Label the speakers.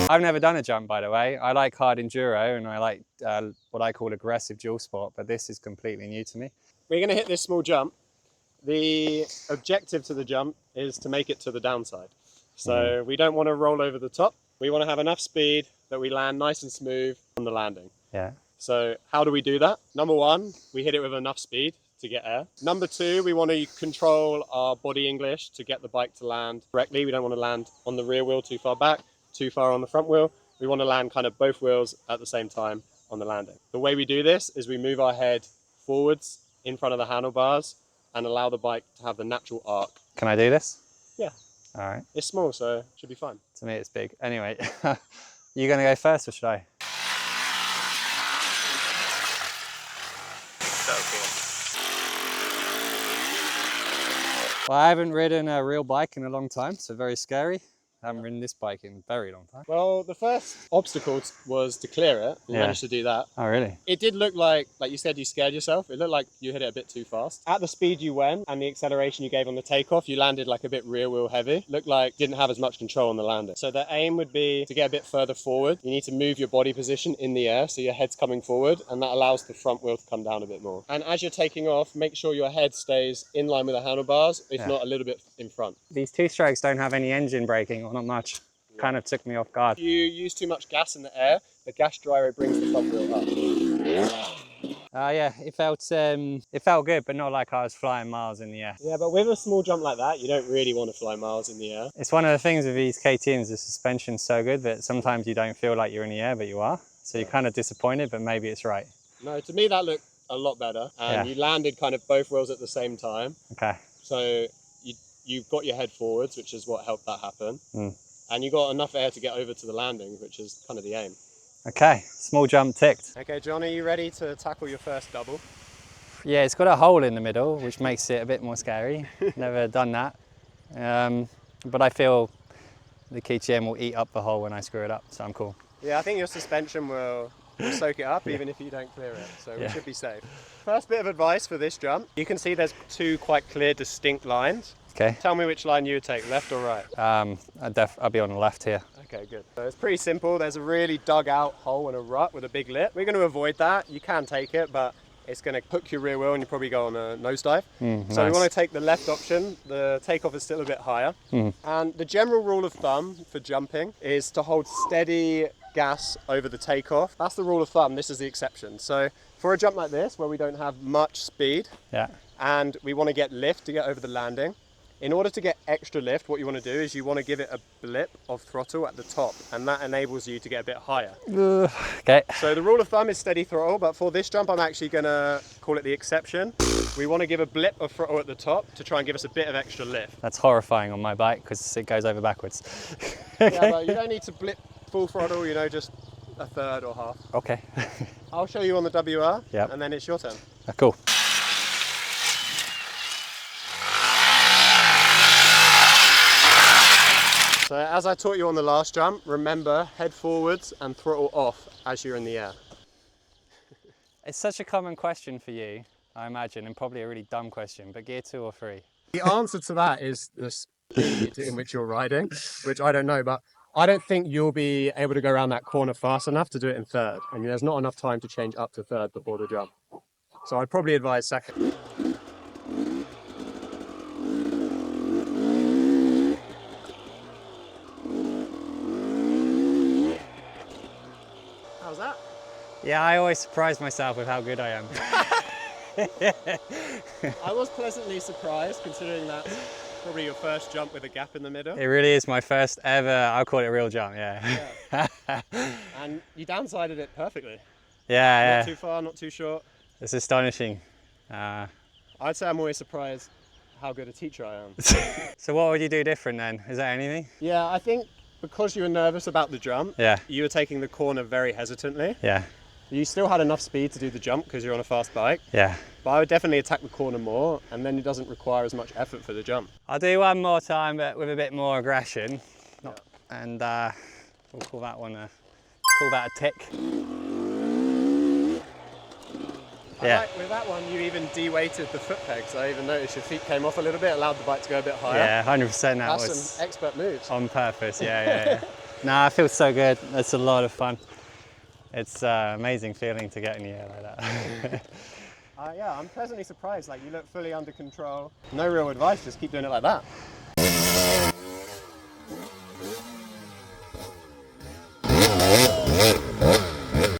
Speaker 1: I've never done a jump, by the way. I like hard enduro and I like what I call aggressive dual sport, but this is completely new to me.
Speaker 2: We're going to hit this small jump. The objective to the jump is to make it to the downside. So we don't want to roll over the top. We want to have enough speed that we land nice and smooth on the landing.
Speaker 1: Yeah.
Speaker 2: So how do we do that? Number one, we hit it with enough speed to get air. Number two, we want to control our body English to get the bike to land correctly. We don't want to land on the rear wheel too far back, too far on the front wheel. We want to land kind of both wheels at the same time on the landing. The way we do this is we move our head forwards in front of the handlebars and allow the bike to have the natural arc.
Speaker 1: Can I do this?
Speaker 2: Yeah.
Speaker 1: All right.
Speaker 2: It's small, so it should be fine.
Speaker 1: To me, it's big. Anyway, you going to go first or should I? Well, I haven't ridden a real bike in a long time, so very scary. I haven't ridden this bike in a very long time.
Speaker 2: Well, the first obstacle was to clear it. You managed to do that.
Speaker 1: Oh, really?
Speaker 2: It did look like you said, you scared yourself. It looked like you hit it a bit too fast. At the speed you went and the acceleration you gave on the takeoff, you landed like a bit rear wheel heavy. Looked like you didn't have as much control on the landing. So the aim would be to get a bit further forward. You need to move your body position in the air so your head's coming forward, and that allows the front wheel to come down a bit more. And as you're taking off, make sure your head stays in line with the handlebars, if not a little bit in front.
Speaker 1: These two-strokes don't have any engine braking, or not much. Kind of took me off guard.
Speaker 2: If you use too much gas in the air, the gas gyro brings the front wheel up.
Speaker 1: Yeah, it felt good, but not like I was flying miles in the air.
Speaker 2: Yeah, but with a small jump like that, you don't really want to fly miles in the air.
Speaker 1: It's one of the things with these KTMs, the suspension's so good that sometimes you don't feel like you're in the air, but you are. So you're kind of disappointed, but maybe it's right.
Speaker 2: No, to me that looked a lot better. And you landed kind of both wheels at the same time.
Speaker 1: Okay.
Speaker 2: So you've got your head forwards, which is what helped that happen. And you got enough air to get over to the landing, which is kind of the aim.
Speaker 1: Okay, small jump ticked.
Speaker 2: Okay, John, are you ready to tackle your first double?
Speaker 1: Yeah, it's got a hole in the middle, which makes it a bit more scary. Never done that. But I feel the KTM will eat up the hole when I screw it up, so I'm cool.
Speaker 2: Yeah, I think your suspension will soak it up even if you don't clear it, so we should be safe. First bit of advice for this jump, you can see there's two quite clear, distinct lines.
Speaker 1: Okay.
Speaker 2: Tell me which line you would take, left or right?
Speaker 1: I'll be on the left here.
Speaker 2: Okay, good. So it's pretty simple. There's a really dug out hole and a rut with a big lip. We're going to avoid that. You can take it, but it's going to hook your rear wheel and you probably go on a nosedive. So we want to take the left option. The takeoff is still a bit higher. And the general rule of thumb for jumping is to hold steady gas over the takeoff. That's the rule of thumb. This is the exception. So for a jump like this, where we don't have much speed, and we want to get lift to get over the landing, in order to get extra lift, what you want to do is you want to give it a blip of throttle at the top, and that enables you to get a bit higher.
Speaker 1: Okay.
Speaker 2: So the rule of thumb is steady throttle, but for this jump, I'm actually going to call it the exception. We want to give a blip of throttle at the top to try and give us a bit of extra lift.
Speaker 1: That's horrifying on my bike because it goes over backwards.
Speaker 2: Yeah, but you don't need to blip full throttle, you know, just a third or half.
Speaker 1: Okay.
Speaker 2: I'll show you on the WR, and then it's your turn.
Speaker 1: Cool.
Speaker 2: So as I taught you on the last jump, remember, head forwards and throttle off as you're in the air.
Speaker 1: It's such a common question for you, I imagine, and probably a really dumb question, but gear 2 or 3?
Speaker 2: The answer to that is the speed in which you're riding, which I don't know, but I don't think you'll be able to go around that corner fast enough to do it in third. I mean, there's not enough time to change up to third before the jump. So I'd probably advise second. How's that?
Speaker 1: Yeah, I always surprise myself with how good I am.
Speaker 2: I was pleasantly surprised, considering that's probably your first jump with a gap in the middle.
Speaker 1: It really is my first ever, I'll call it a real jump, yeah.
Speaker 2: And you downsided it perfectly.
Speaker 1: Yeah,
Speaker 2: Not too far, not too short.
Speaker 1: It's astonishing.
Speaker 2: I'd say I'm always surprised how good a teacher I am.
Speaker 1: So what would you do different then? Is there anything?
Speaker 2: Yeah, I think because you were nervous about the jump, you were taking the corner very hesitantly.
Speaker 1: Yeah.
Speaker 2: You still had enough speed to do the jump because you're on a fast bike.
Speaker 1: Yeah.
Speaker 2: But I would definitely attack the corner more, and then it doesn't require as much effort for the jump.
Speaker 1: I'll do one more time, but with a bit more aggression. And we'll call that one a tick. Yeah.
Speaker 2: Like with that one, you even de-weighted the foot pegs. I even noticed your feet came off a little bit, allowed the bike to go a bit higher.
Speaker 1: Yeah, 100%. That
Speaker 2: That's
Speaker 1: was
Speaker 2: some expert moves.
Speaker 1: on purpose. Yeah. Nah, it feels so good. It's a lot of fun. It's an amazing feeling to get in the air like that.
Speaker 2: Yeah, I'm pleasantly surprised. Like, you look fully under control. No real advice, just keep doing it like that.